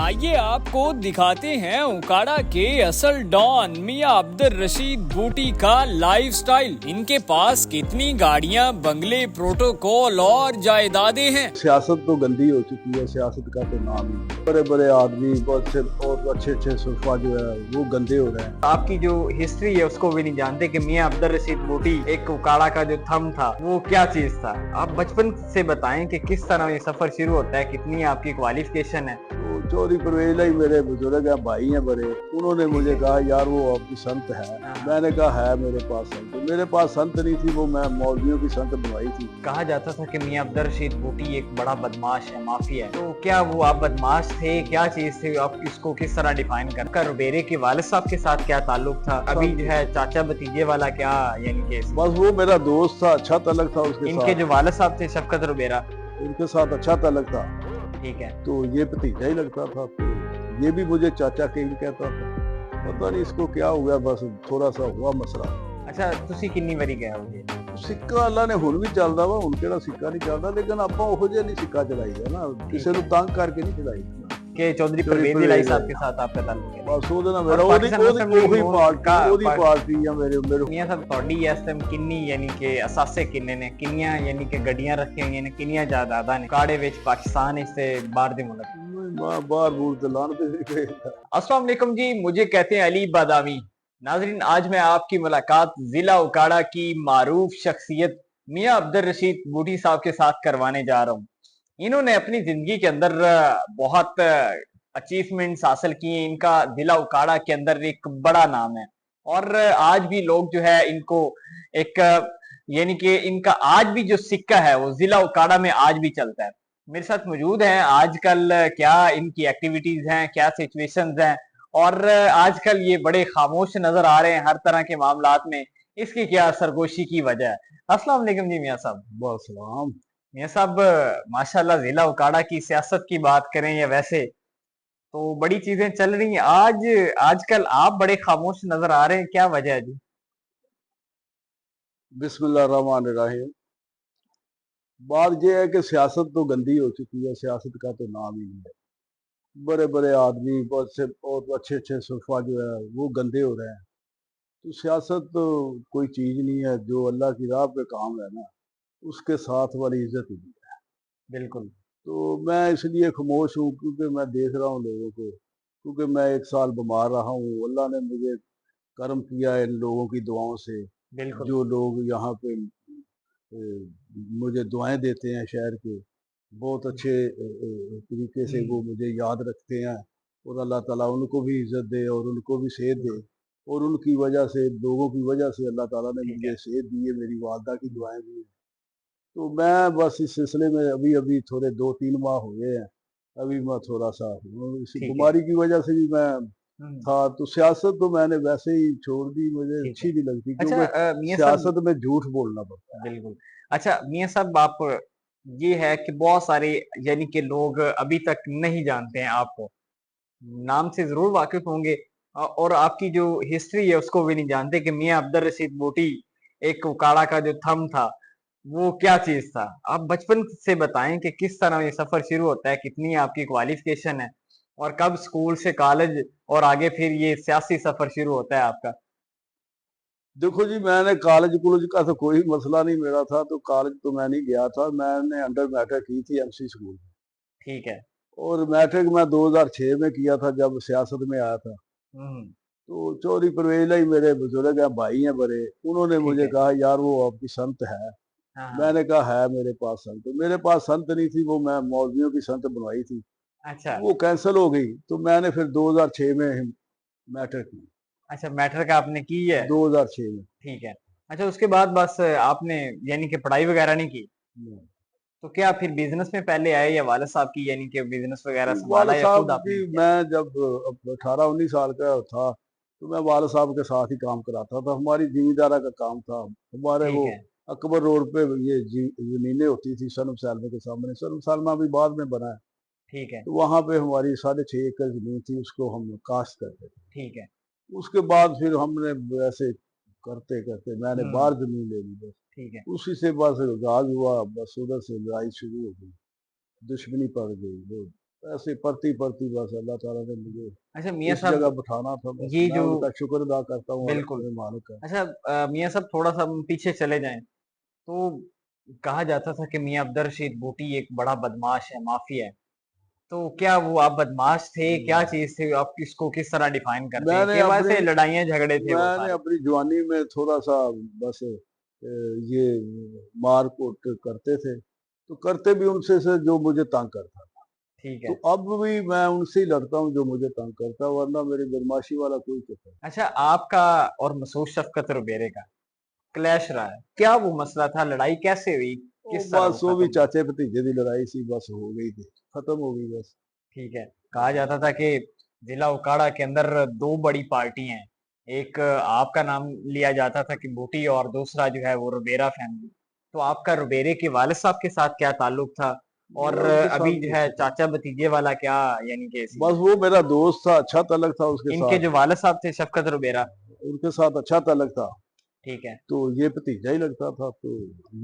आइए आपको दिखाते हैं उकाड़ा के असल डॉन मियां अब्दुल रशीद बूटी का लाइफस्टाइल। इनके पास कितनी गाड़ियां, बंगले, प्रोटोकॉल और जायदादें हैं। सियासत तो गंदी हो चुकी है, सियासत का तो नाम ही। बड़े बड़े आदमी बहुत से और अच्छे अच्छे सुल्फा जो है वो गंदे हो रहे हैं। आपकी जो हिस्ट्री है उसको भी नहीं जानते कि मियां अब्दुल रशीद बूटी एक उकाड़ा का जो थंब था वो क्या चीज था। आप बचपन से बताएं कि किस तरह ये सफर शुरू होता है, कितनी आपकी क्वालिफिकेशन है। तो चौधरी परवेज ही मेरे बुजुर्ग हैं, भाई हैं बड़े। उन्होंने मुझे कहा यार वो आपकी संत है। मैंने कहा है मेरे पास संत। मेरे पास संत नहीं थी, वो मैं मौलवियों की संत बनवाई थी। कहा जाता था कि मियां अब्दुल रशीद बूटी एक बड़ा बदमाश है, माफिया है। तो क्या वो आप बदमाश थे, क्या चीज थी, आप इसको किस तरह डिफाइन कर रुबेरे के वालिद साहब के साथ क्या ताल्लुक था, अभी जो है चाचा भतीजे वाला क्या, यानी कि बस वो मेरा दोस्त था, अच्छा तलक था उसके इनके साथ। जो वालिद साहब थे शफकत रुबेरा, उनके साथ अच्छा तलक था। ठीक है। तो ये भतीजा ही लगता था, तो ये भी मुझे चाचा के ही कहता था। पता नहीं इसको क्या हुआ, बस थोड़ा सा हुआ मसला। अच्छा ਤੁਸੀਂ ਕਿੰਨੀ ਵਾਰੀ ਗਏ ਹੋਗੇ? ਸਿੱਕਾ ਅੱਲਾ ਨੇ ਹੁਣ ਵੀ ਚੱਲਦਾ ਵਾ, ਹੁਣ ਕਿਹੜਾ ਸਿੱਕਾ ਨਹੀਂ ਚੱਲਦਾ, ਲੇਕਿਨ ਆਪਾਂ ਉਹੋ ਜਿਹਾ ਨਹੀਂ ਸਿੱਕਾ ਚਲਾਈਦਾ ਨਾ, ਕਿਸੇ ਨੂੰ ਤੰਗ ਕਰਕੇ ਨਹੀਂ ਚਲਾਈਦਾ। कि चौधरी परवेज इलाही साहब के साथ आपका ताल्लुक है। ਬਸ ਉਹਦੇ ਨਾਲ ਮੇਰਾ ਉਹਦੀ ਪਾਰਟੀ ਆ ਮੇਰੇ मियां साहब ਤੁਹਾਡੀ ਇਸ ਟਾਈਮ ਕਿੰਨੀ ਯਾਨੀ ਕਿ ਅਸਾਸੇ ਕਿੰਨੇ ਨੇ, ਕਿੰਨੀਆਂ ਯਾਨੀ ਕਿ ਗੱਡੀਆਂ ਰੱਖੀਆਂ ਹੋਈਆਂ ਨੇ, ਕਿੰਨੀਆਂ ਜਾਇਦਾਦਾਂ ਨੇ ਕਾੜੇ ਵਿੱਚ, ਪਾਕਿस्तान ਇਸ ਤੇ ਬਾਹਰ ਦੇ ਮੁਲਕ? ਬਾਹਰ ਬੂਰ ਤੇ ਲਾਣ ਤੇ अस्सलाम वालेकुम जी, मुझे कहते हैं अली बादामी। नाजरीन, आज मैं आपकी मुलाकात जिला उकाड़ा की मारूफ शख्सियत मियां अब्दुल रशीद बूटी साहब के साथ करवाने जा रहा हूँ। इन्होंने अपनी जिंदगी के अंदर बहुत अचीवमेंट्स हासिल किए। इनका जिला उकाड़ा के अंदर एक बड़ा नाम है और आज भी लोग जो है इनको एक यानी कि इनका आज भी जो सिक्का है वो जिला उकाड़ा में आज भी चलता है। मेरे साथ मौजूद हैं आजकल क्या इनकी एक्टिविटीज हैं, क्या सिचुएशंस हैं और आजकल ये बड़े खामोश नजर आ रहे हैं हर तरह के मामलात में। इसकी क्या सरगोशी की वजह है? अस्सलाम वालेकुम जी मियां साहब। बस सलाम। मियां साहब, माशाल्लाह जिला उकाड़ा की सियासत की बात करें या वैसे तो बड़ी चीजें चल रही हैं। आज आजकल आप बड़े खामोश नजर आ रहे हैं, क्या वजह है जी? बिस्मिल्लाह रहमान रहीम। बात यह है कि सियासत तो गंदी हो चुकी है, सियासत का तो नाम ही नहीं है। बड़े बड़े आदमी बहुत से और अच्छे अच्छे सुल्फा जो है वो गंदे हो रहे हैं। तो सियासत तो कोई चीज नहीं है, जो अल्लाह की राह पे काम है ना, उसके साथ वाली इज्जत ही नहीं है। बिल्कुल। तो मैं इसलिए खामोश हूँ क्योंकि मैं देख रहा हूँ लोगों को, क्योंकि मैं 1 साल बीमार रहा हूँ। अल्लाह ने मुझे करम किया है इन लोगों की दुआओं से। बिल्कुल। जो लोग यहाँ पे मुझे दुआएं देते हैं शहर के, बहुत अच्छे तरीके से वो मुझे याद रखते हैं। और अल्लाह ताला उनको भी इज्जत दे और उनको भी सेहत दे। और उनकी वजह से, लोगों की वजह से अल्लाह ताला ने ठीक मुझे है। सेहत दी है, मेरी वालदा की दुआएं दी हैं। तो मैं बस इस सिलसिले में अभी अभी थोड़े 2-3 माह हो गए हैं। अभी मैं थोड़ा सा इस ठीक है। बीमारी की वजह से भी मैं हम्म, था। तो सियासत तो मैंने वैसे ही छोड़ दी, मुझे ठीक है। अच्छी नहीं लगती, अच्छा क्योंकि मियां साहब, सियासत में झूठ बोलना पड़ता है। बिल्कुल। अच्छा मियां साहब, आप ये है कि बहुत सारे यानी कि लोग अभी तक नहीं जानते हैं आपको, नाम से जरूर वाकिफ होंगे और आपकी जो हिस्ट्री है उसको भी नहीं जानते कि मियां अब्दुल रशीद बूटी एक उकाड़ा का जो थंब था वो क्या चीज था। आप बचपन से बताएं कि किस तरह ये सफर शुरू होता है, कितनी आपकी क्वालिफिकेशन है और कब स्कूल से कॉलेज और आगे फिर ये सियासी सफर शुरू होता है आपका। देखो जी, मैंने कॉलेज कॉलेज का तो कोई मसला नहीं मेरा था, तो कॉलेज तो मैं नहीं गया था। मैंने अंडर मैट्रिक की थी एमसी स्कूल में। ठीक है। और मैट्रिक मैं 2006 में किया था जब सियासत में आया था। हम्म। तो चौधरी परवेज ही मेरे बुजुर्ग हैं, भाई हैं बड़े। उन्होंने ठीक मुझे है। कहा यार वो आपकी संत है। हाँ हाँ। मैंने कहा है मेरे पास संत। तो मेरे पास संत नहीं थी, वो मैं मौलवियों की संत बनवाई थी। अच्छा। वो कैंसिल हो गई, तो मैंने फिर 2006 में मैट्रिक की। अच्छा, मैट्रिक आपने की है? 2006 में। ठीक है। अच्छा, उसके बाद बस आपने यानी कि पढ़ाई वगैरह नहीं की? तो क्या फिर बिजनेस में पहले आए या वाला साहब की यानी कि बिजनेस वगैरह वाल संभाला या खुद साहब की आपने किया? मैं जब 18-19 साल का था, तो मैं वाल साहब के साथ ही काम कराता था। हमारी जिमीदारा का काम था। हमारे ठीक वो है। अकबर रोड पे ये जमीनें होती थी सनम सालमे के सामने। सनम सालमा भी बाद में बना है। ठीक है। तो वहाँ पे हमारी 6.5 एकड़ जमीन थी, उसको हम काश्त करते थे। ठीक है। उसके बाद फिर हमने वैसे करते करते मैंने बाहर जमीन ले ली। बस ठीक है। उसी से बस गाज हुआ, बस उधर से लड़ाई शुरू हो गई, दुश्मनी पड़ गई। वो ऐसे पढ़ती पढ़ती बस अल्लाह ताला ने मुझे अच्छा मियाँ इस साहब, जगह बिठाना था, बस ये मैं जो उनका शुक्र अदा करता हूँ और बिल्कुल, अपने मालिक का। अच्छा मियाँ साहब थोड़ा सा हम पीछे चले जाएं तो कहा जाता था कि मियाँ अब्दुल रशीद बूटी एक बड़ा बदमाश है, माफिया है। तो क्या वो आप बदमाश थे, क्या चीज थी, आप इसको किस तरह डिफाइन करते हैं, मैंने कि अपनी वैसे लड़ाइयाँ झगड़े थे वो मैंने सारे? अपनी जवानी में थोड़ा सा बस ये मार कुट करते थे, तो करते भी उनसे से जो मुझे तंग करता। ठीक तो है। अब भी मैं उनसे ही लड़ता हूँ जो मुझे तंग करता है, वरना मेरी बदमाशी वाला कोई चक्कर नहीं। अच्छा आपका और मसूद शफकत रुबेरे का क्लैश रहा है, क्या वो मसला था, लड़ाई कैसे हुई, वो किस तरह वो बस वो भी खत्म हुई? चाचे भतीजे की लड़ाई सी, बस हो गई थी, खत्म हो गई बस। ठीक है। कहा जाता था कि जिला उकाड़ा के अंदर दो बड़ी पार्टी हैं, एक आपका नाम लिया जाता था कि बूटी, और दूसरा जो है वो रुबेरा फैमिली। तो आपका रुबेरे के वालिद साहब के साथ क्या ताल्लुक था, और मेरा उनके अभी साथ जो भी है अच्छा था, चाचा भतीजे वाला क्या यानी कि सीन बस है? वो मेरा दोस्त था, अच्छा तलक था उसके इनके साथ, जो वालिद साहब थे शफकत रुबेरा। उनके साथ अच्छा तलक था। ठीक है। तो ये भतीजा ही लगता था, तो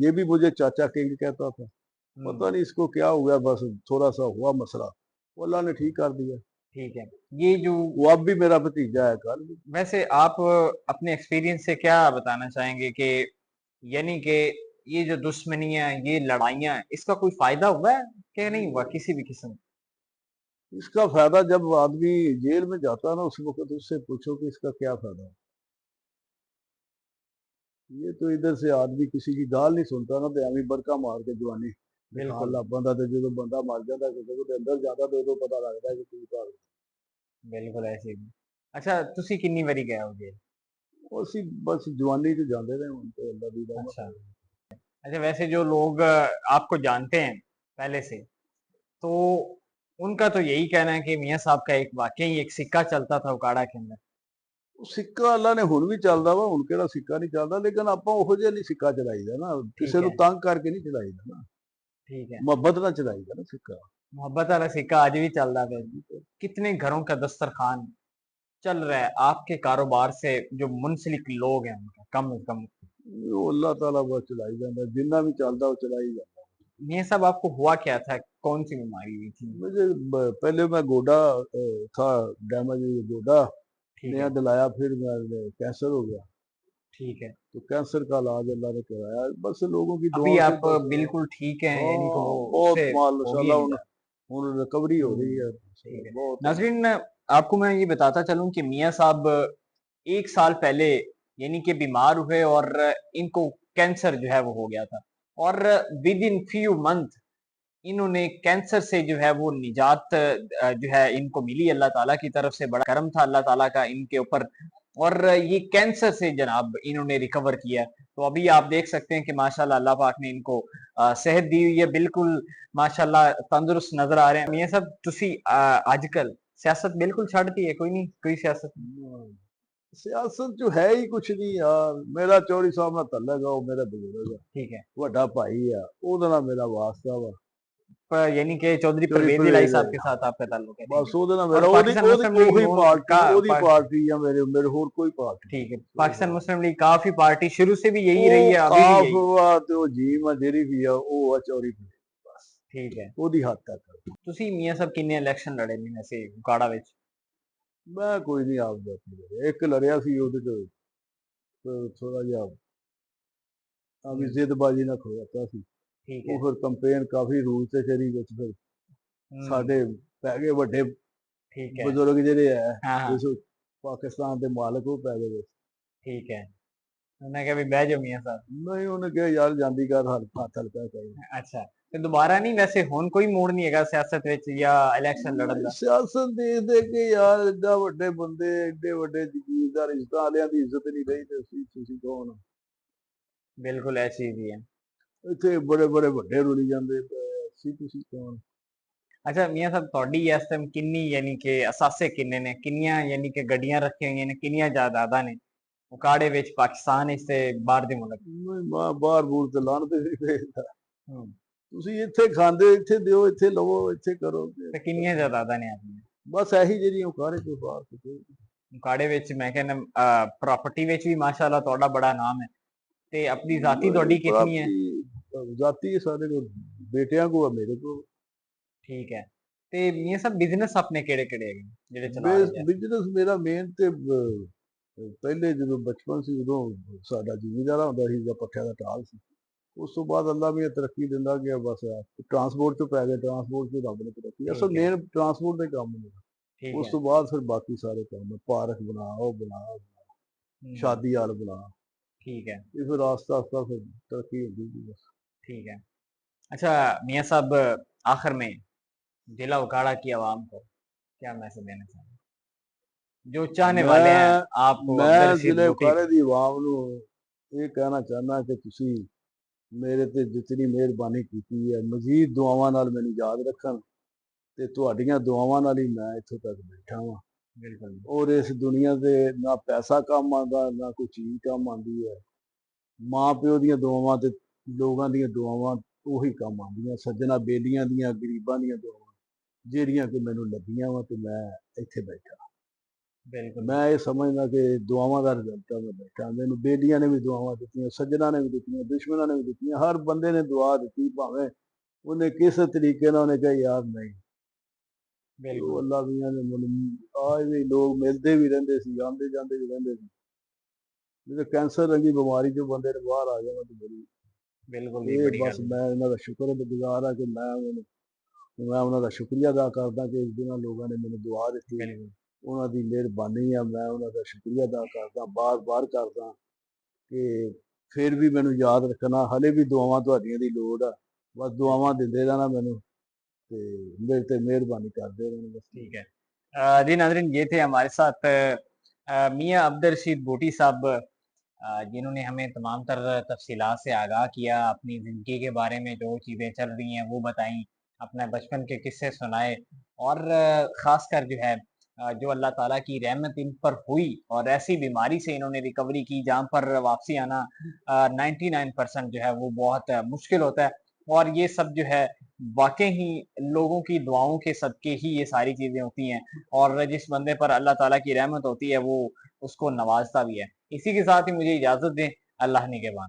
ये भी मुझे चाचा किंग कहता था। हम्म। पता नहीं इसको क्या हो गया, बस थोड़ा सा हुआ मसला, वो अल्लाह ने ठीक कर दिया। ठीक है। ये जो वो अब भी मेरा भतीजा है, कल भी। वैसे आप अपने एक्सपीरियंस से क्या बताना चाहेंगे कि यानी कि ये जो दुश्मनियां, ये लड़ाइयां, इसका कोई फायदा हुआ है कि नहीं हुआ किसी भी किस्म? इसका फायदा जब आदमी जेल में जाता है ना, उस वक्त उससे पूछो कि इसका क्या फायदा है। ये तो इधर से आदमी किसी की गाल नहीं सुनता ना, तो एवं बरका मार के जवानी दिखान बिल्कुल। लग पैंदा, ते जो बंदा मर जाता किसी को अंदर जाता तो उदों पता लगता है कि की भाल। बिल्कुल ऐसे ही। अच्छा तुसी कितनी बारी गए हो जेल? ਅਸੀਂ बस जवानी च जाते रहे, ਹੁਣ ਤੇ ਅੱਲਾ ਦੀ ਰਹਿਮਤ अच्छा। है। अच्छा वैसे जो लोग आपको जानते हैं पहले से, तो उनका तो यही कहना है कि मियाँ साहब का एक वाकई एक सिक्का चलता था उकाड़ा के अंदर। ਉਹ ਸਿੱਕਾ ਅੱਲਾ ਨੇ ਹੁਣ ਵੀ ਚੱਲਦਾ ਵਾ, ਹੁਣ ਕਿਹੜਾ ਸਿੱਕਾ ਨਹੀਂ ਚੱਲਦਾ, ਲੇਕਿਨ ਆਪਾਂ ਉਹੋ ਜਿਹਾ ਨਹੀਂ ਸਿੱਕਾ ਚਲਾਈਦਾ ਨਾ, ਕਿਸੇ ठीक ਨੂੰ है। ਤੰਗ ਕਰਕੇ ਨਹੀਂ ਚਲਾਈਦਾ ਨਾ, ठीक है। ਮੁਹੱਬਤ ਨਾਲ ਚਲਾਈਦਾ ਨਾ सिक्का। मोहब्बत वाला सिक्का आज भी चल रहा है। कितने घरों का दस्तरखान चल रहा है आपके कारोबार से, जो मुंसलिक लोग हैं उनका कम से कम? ਉਹ ਅੱਲਾ ताला बस चलाई ਜਾਂਦਾ, जिन्ना भी ਚੱਲਦਾ ਉਹ चलाई ਜਾਂਦਾ। मियाँ साहब आपको हुआ क्या था, कौन सी बीमारी हुई थी? मुझे पहले मैं गोडा था डैमेज, गोडा ठीक नया है। दिलाया, फिर मैं कैंसर हो गया, ठीक है। तो कैंसर का इलाज अल्लाह ने कराया, बस लोगों की अभी दुआओं से आप बस। बिल्कुल ठीक हैं, यानी कि वो हाँ बहुत उससे हो भी माशाल्लाह, नहीं रहा? उन रिकवरी हो रही है, ठीक है। बहुत। नाजरीन आपको मैं ये बताता चलूं कि मियाँ साहब एक साल पहले यानी कि बीमार हुए, और इनको कैंसर जो है वो हो गया था, और विद इन फ्यू मंथ इन्होंने कैंसर से जो है वो निजात जो है इनको मिली, अल्लाह ताला की तरफ से बड़ा करम था अल्लाह ताला का इनके ऊपर, और ये कैंसर से जनाब इन्होंने रिकवर किया। तो अभी आप देख सकते हैं कि माशाल्लाह अल्लाह पाक ने इनको सेहत दी हुई है, बिल्कुल माशाल्लाह तंदुरुस्त नजर आ रहे हैं। ये सब तुसी आजकल सियासत बिल्कुल छाड़ती है, कोई नहीं, कोई सियासत नहीं? सियासत जो है ही कुछ नहीं यार, मेरा चौधरी साहब ਨਾਲ ਤਲਕ ਆ, ਉਹ ਮੇਰਾ ਬਜ਼ੁਰਗ ਆ, ठीक है। ਵੱਡਾ ਭਾਈ ਆ, ਉਹਦੇ ਨਾਲ ਮੇਰਾ ਵਾਸਤਾ ਵਾ, पर यानी कि चौधरी ਚੌਧਰੀ परवेज इलाही परवेਜ਼ साहब ਆ, के साथ आपका ताल्लुक है? ठीक ਬਸ है। ਉਹਦੇ ਨਾਲ और ਮੇਰਾ, ਉਹਦੀ पाकिस्तान ਉਹਦੀ मुस्लिम लीग ਉਹੀ नून ਪਾਰਟੀ, का ਉਹਦੀ ਪਾਰਟੀ ਆ, ਮੇਰੇ ਹੋਰ ਕੋਈ ਪਾਰਟੀ ਨਹੀਂ। ठीक है। पाकिस्तान मुस्लिम लीग काफी पार्टी शुरू से भी यही रही है, ਉਹ अभी भी ਆਪ यही है। ਵਾ ਤੇ ਉਹ ਜੀਮ ਆ ਜਿਹੜੀ ਵੀ ਆ, ਉਹ ਆ ਚੌਧਰੀ परवेਜ਼, ਬਸ ठीक है। ਉਹਦੀ ਹੱਦ ਤੱਕ। ਤੁਸੀਂ ਮੀਆਂ ਸਾਹਿਬ ਕਿੰਨੇ ਇਲੈਕਸ਼ਨ ਲੜੇ ਨੇ ਵੈਸੇ ਉਕਾੜਾ ਵਿੱਚ? ਮੈਂ ਕੋਈ ਨਹੀਂ ਆਪ ਦਾ ਇੱਕ ਲੜਿਆ ਸੀ, ਉਹਦੇ ਚ ਥੋੜਾ ਜਿਹਾ ਆ ਵੀ ਜ਼ਿੱਦਬਾਜ਼ੀ ਨਾਲ ਖਲੋਤਾ ਸੀ, ठीक ਉਹ है। ਫਿਰ ਕੰਪੇਨ ਕਾਫੀ ਰੂਲ ਤੇ ਚੜੀ ਵਿੱਚ, ਫਿਰ ਸਾਡੇ ਪੈ ਗਏ ਵੱਡੇ ठीक है। ਬਜ਼ੁਰਗ ਜਿਹੜੇ ਹੈ हाँ हाँ। ਇਸ ਪਾਕਿਸਤਾਨ ਦੇ ਮਾਲਕ, ਉਹ ਪੈ ਗਏ ਵਿੱਚ। ठीक है। ਉਹਨੇ ਕਿਹਾ ਵੀ ਬਹਿ ਜਾਓ ਮੀਆਂ ਸਾਹਿਬ। ਨਹੀਂ ਉਹਨੇ ਕਿਹਾ ਯਾਰ ਜਾਂਦੀ ਕਰ, ਹੱਥ ਹਲਕਾ ਕਰੀ। ਅੱਛਾ ਤੇ ਦੁਬਾਰਾ ਨਹੀਂ, ਵੈਸੇ ਹੁਣ ਕੋਈ ਮੂਡ ਨਹੀਂ ਹੈਗਾ ਸਿਆਸਤ ਵਿੱਚ ਜਾਂ ਇਲੈਕਸ਼ਨ ਲੜਨ ਦਾ? ਸਿਆਸਤ ਦੇਖਦੇ ਕਿ ਯਾਰ ਏਡਾ ਵੱਡੇ ਬੰਦੇ, ਏਡੇ ਵੱਡੇ ਜ਼ਮੀਨਦਾਰ, ਇੱਜ਼ਤਾਂ ਵਾਲਿਆਂ ਦੀ ਇੱਜ਼ਤ ਨਹੀਂ ਰਹੀ, ਤੇ ਤੁਸੀਂ ਕੌਣ? ਬਿਲਕੁਲ ਐਸੀ ਹੀ ਹੈ। ਇੱਥੇ ਬੜੇ ਬੜੇ ਵੱਡੇ ਰੁਲੀ ਜਾਂਦੇ ਪਏ, ਤੁਸੀਂ ਕੌਣ? ਅੱਛਾ ਮੀਆਂ ਸਾਹਿਬ ਤੁਹਾਡੀ ਇਸ ਟਾਈਮ ਕਿੰਨੀ ਯਾਨੀ ਕਿ ਅਸਾਸੇ ਕਿੰਨੇ ਨੇ, ਕਿੰਨੀਆਂ ਯਾਨੀ ਕਿ ਗੱਡੀਆਂ ਰੱਖੀਆਂ ਹੋਈਆਂ ਨੇ, ਕਿੰਨੀਆਂ ਜਾਇਦਾਦਾਂ ਨੇ ਉਕਾੜੇ ਵਿੱਚ, ਪਾਕਿਸਤਾਨ ਵਿੱਚ ਤੇ ਬਾਹਰ ਦੇ ਮੁਲਕ? ਬਾਹਰ ਬੂਰ ਤੇ ਲਾਣ ਤੇ ਨਹੀਂ ਭੇਜਦਾ, ਹੂੰ। ਤੁਸੀਂ ਇੱਥੇ ਖਾਂਦੇ, ਇੱਥੇ ਦਿਓ, ਇੱਥੇ ਲਵੋ, ਇੱਥੇ ਕਰੋ, ਤੇ ਕਿੰਨੀਆਂ ਜਾਇਦਾਦਾਂ ਨੇ ਆਪਣੀਆਂ ਬਸ ਇਹੀ ਜਿਹੜੀਆਂ ਉਕਾਰੇ ਤੋਂ ਬਾਹਰ ਤੇ। ਉਕਾੜੇ ਵਿੱਚ? ਮੈਂ ਕਹਿੰਦਾ ਪ੍ਰਾਪਰਟੀ ਵਿੱਚ ਵੀ ਮਾਸ਼ਾਅੱਲਾ ਤੁਹਾਡਾ ਬੜਾ ਨਾਮ ਹੈ, ਤੇ ਆਪਣੀ ਜ਼ਾਤੀ ਤੁਹਾਡੀ ਕਿਤਨੀ ਹੈ? जाती है सारे को, बेटियां को है मेरे को। ठीक है। ते मियां साहब बिजनेस अपने केड़े केड़े है जेडे चला रहे हैं? ਬਿਜ਼ਨਸ ਮੇਰਾ ਮੇਨ ਤੇ ਪਹਿਲੇ ਜਦੋਂ ਬਚਪਨ ਸੀ ਉਦੋਂ ਸਾਡਾ ਜ਼ਿਮੀਂਦਾਰਾ ਹੁੰਦਾ ਸੀ ਜਾਂ ਪੱਠਿਆਂ ਦਾ ਟਾਲ ਸੀ। ਉਸ ਤੋਂ ਬਾਅਦ ਅੱਲਾ ਵੀ ਤਰੱਕੀ ਦਿੰਦਾ ਗਿਆ ਬਸ ਟਰਾਂਸਪੋਰਟ 'ਚ ਪੈ ਗਏ, ਟਰਾਂਸਪੋਰਟ 'ਚ ਰੱਬ ਨੇ ਤਰੱਕੀ ਅਸਲ ठीक है, ਮੇਨ ਟਰਾਂਸਪੋਰਟ ਦਾ ਹੀ ਕੰਮ ਮੇਰਾ। ठीक ਉਸ है। ਤੋਂ ਬਾਅਦ ਫਿਰ ਬਾਕੀ ਸਾਰੇ ਕੰਮ ਪਾਰਕ ਬਣਾ, ਉਹ ਬਣਾ, हम्म, ਸ਼ਾਦੀ ਹਾਲ ਬਣਾ, ठीक है, ਇਹ ਫਿਰ ਆਸਤਾ ਆਸਤਾ ਫਿਰ ਤਰੱਕੀ ਹੁੰਦੀ ਗਈ बस। ठीक है। अच्छा मियां साहब, आखिर में जिला उकाड़ा की आवाम को क्या मैसेज देना चाहेंगे? जो चाहने वाले हैं ਮੈਂ आपको अब्दुल ਮੈਂ रशीद ਜ਼ਿਲ੍ਹੇ बूटी ਉਕਾੜੇ को। ਦੀ ਆਵਾਮ ਨੂੰ ਇਹ ਕਹਿਣਾ ਚਾਹੁੰਦਾ ਕਿ ਤੁਸੀਂ ਮੇਰੇ ਤੇ ਜਿਤਨੀ ਮਿਹਰਬਾਨੀ ਕੀਤੀ ਹੈ ਮਜ਼ੀਦ ਦੁਆਵਾਂ ਨਾਲ ਮੈਨੂੰ ਯਾਦ ਰੱਖਣ ਤੇ ਤੁਹਾਡੀਆਂ ਦੁਆਵਾਂ ਨਾਲ ਹੀ ਮੈਂ ਇੱਥੋਂ ਤੱਕ ਬੈਠਾ ਹਾਂ। बिल्कुल। ਔਰ ਇਸ ਦੁਨੀਆ ਤੇ ਨਾ ਪੈਸਾ ਕੰਮ ਆਉਂਦਾ ਨਾ ਕੋਈ ਚੀਜ਼ ਕੰਮ ਆਉਂਦੀ ਹੈ। ਮਾਂ ਪਿਓ ਦੀਆਂ ਦੁਆਵਾਂ ਤੇ ਲੋਕਾਂ ਦੀਆਂ ਦੁਆਵਾਂ ਉਹੀ ਕੰਮ ਆਉਂਦੀਆਂ, ਸੱਜਣਾ ਬੇਲੀਆਂ ਦੀਆਂ, ਗਰੀਬਾਂ ਦੀਆਂ ਦੁਆਵਾਂ ਜਿਹੜੀਆਂ ਕਿ ਮੈਨੂੰ ਲੱਗੀਆਂ ਵਾ ਤੇ ਮੈਂ ਇੱਥੇ ਬੈਠਾ। बिल्कुल। ਮੈਂ ਇਹ ਸਮਝਦਾ ਕਿ ਦੁਆਵਾਂ ਦਾ ਰਿਜ਼ਲਟ ਆ ਮੈਂ ਬੈਠਾ। ਮੈਨੂੰ ਬੇਲੀਆਂ ਨੇ ਵੀ ਦੁਆਵਾਂ ਦਿੱਤੀਆਂ, ਸੱਜਣਾ ਨੇ ਵੀ ਦਿੱਤੀਆਂ, ਦੁਸ਼ਮਣਾਂ ਨੇ ਵੀ ਦਿੱਤੀਆਂ, ਹਰ ਬੰਦੇ ਨੇ ਦੁਆ ਦਿੱਤੀ ਭਾਵੇਂ ਉਹਨੇ ਕਿਸ ਤਰੀਕੇ ਨਾਲ ਉਹਨੇ ਕਿਹਾ ਯਾਰ ਨਹੀਂ। ਤੇ ਉਹ बिल्कुल। ਅੱਲਾ ਮੀਆਂ ਨੇ ਮੈਨੂੰ ਆਜ ਵੀ ਲੋਕ ਮਿਲਦੇ ਵੀ ਰਹਿੰਦੇ ਸੀ, ਆਉਂਦੇ ਜਾਂਦੇ ਵੀ ਰਹਿੰਦੇ ਸੀ। ਜਦੋਂ ਕੈਂਸਰ ਰੰਗੀ ਬਿਮਾਰੀ ਚੋਂ ਬੰਦੇ ਨੇ ਬਾਹਰ ਆ ਜਾਣਾ ਤੇ ਬੜੀ बिल्कुल जी, ਇਹ बड़ी ਬਸ गल है। ਮੈਂ ਇਹਨਾਂ ਦਾ ਸ਼ੁਕਰਗੁਜ਼ਾਰ ਆ ਕਿ ਮੈਂ ਉਹਨਾਂ ਦਾ ਸ਼ੁਕਰੀਆ ਅਦਾ ਕਰਦਾ ਕਿ ਇਸ ਦਿਨਾਂ ਲੋਕਾਂ ਨੇ ਮੈਨੂੰ ਦੁਆ ਦਿੱਤੀ। बिल्कुल। ਉਹਨਾਂ ਦੀ ਮਿਹਰਬਾਨੀ ਆ, ਮੈਂ ਉਹਨਾਂ ਦਾ ਸ਼ੁਕਰੀਆ ਅਦਾ ਕਰਦਾ, ਬਾਰ-ਬਾਰ ਕਰਦਾ ਕਿ ਫਿਰ ਵੀ ਮੈਨੂੰ ਯਾਦ ਰੱਖਣਾ, ਹਲੇ ਵੀ ਦੁਆਵਾਂ ਤੁਹਾਡੀਆਂ ਦੀ ਲੋੜ ਆ। ਬਸ ਦੁਆਵਾਂ बिल्कुल। ਦਿੰਦੇ रहना ਮੈਨੂੰ ਤੇ ਮੇਰੇ ਤੇ ਮਿਹਰਬਾਨੀ ਕਰਦੇ ਰਹਿਣਾ बस। ठीक है। जी नाज़रीन, ये थे हमारे साथ मियां अब्दुल रशीद बूटी साहब, जिन्होंने हमें तमाम तर तफसीलात से आगाह किया, अपनी ज़िंदगी के बारे में जो चीज़ें चल रही हैं वो बताईं, अपने बचपन के किस्से सुनाए और ख़ासकर जो है जो अल्लाह ताला की रहमत इन पर हुई और ऐसी बीमारी से इन्होंने रिकवरी की जहाँ पर वापसी आना 99% जो है वो बहुत मुश्किल होता है। और ये सब जो है वाक़ई ही लोगों की दुआओं के सदके ही ये सारी चीज़ें होती हैं और जिस बंदे पर अल्लाह ताला की रहमत होती है वो उसको नवाज़ता भी है। इसी के साथ ही मुझे इजाज़त दें। अल्लाह निगहबान।